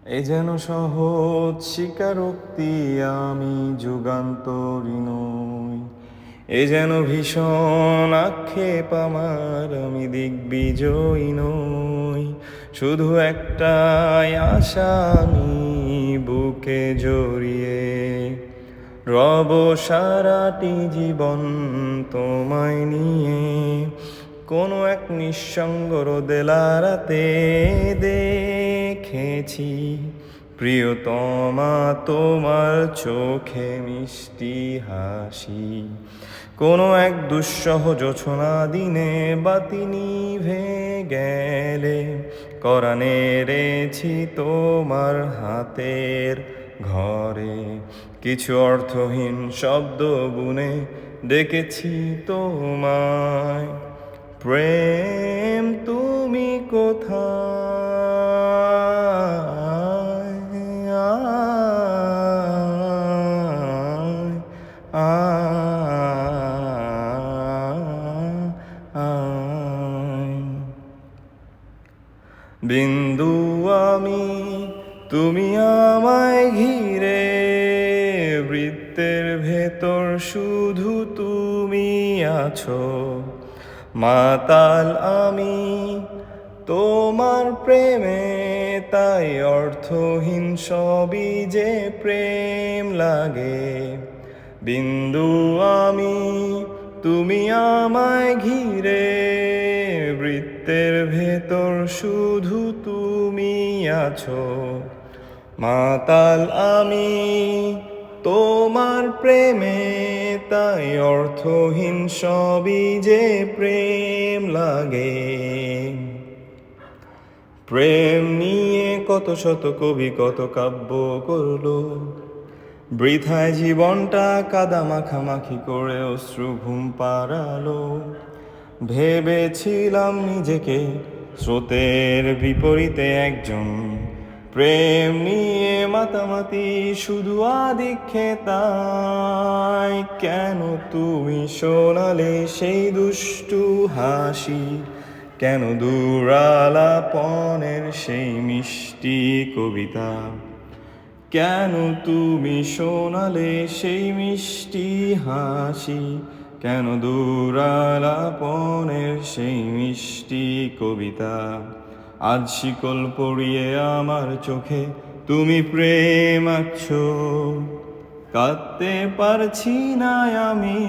এ যেন সহজ স্বীকারোক্তি, আমি যুগান্তরী নই। এ যেন ভীষণ আক্ষেপ আমার, আমি দিগ্বিজয়ী নই। শুধু একটাই আশা, আমি বুকে জড়িয়ে রব সারাটি জীবন তোমায় নিয়ে। কোনো এক নিঃসঙ্গ রোদেলা রাতে দেখেছি প্রিয়তমা তোমার চোখে মিষ্টি হাসি। কোনো এক দুঃসহ জোছনা দিনে বাতি নিভে গেলে করান এনেছি তোমার হাতের ঘরে। কিছু অর্থহীন শব্দ বুনে ডেকেছি তোমায়, প্রেম তুমি কোথায়? আয়, আয়। বিন্দু আমি, তুমি আমায় ঘিরে, বৃত্তের ভেতর শুধু তুমি আছো। মাতাল আমি তোমার প্রেমে, তাই অর্থহীন সবই যে প্রেম লাগে। বিন্দু আমি, তুমি আমায় ঘিরে, বৃত্তের ভেতর শুধু তুমি আছো। মাতাল আমি তোমার প্রেমে, তাই অর্থহীন সবই যে প্রেম লাগে। প্রেম নিয়ে কত শত কবি কত কাব্য করলো, বৃথায় জীবনটা কাদা মাখামাখি করে অশ্রু ঘুম পাড়ালো। ভেবেছিলাম নিজেকে স্রোতের বিপরীতে একজন, প্রেম নিয়ে মাতামাতি শুধু আদিক্ষেতায়। কেন তুমি শোনালে সেই দুষ্টু হাসি, কেন দূরালাপনের সেই মিষ্টি কবিতা? কেন তুমি শোনালে সেই মিষ্টি হাসি, কেন দূরালাপনের সেই মিষ্টি কবিতা? আজ শিকল পরিয়ে আমার চোখে তুমি প্রেম আঁকছো, কাঁদতে পারছি না আমি।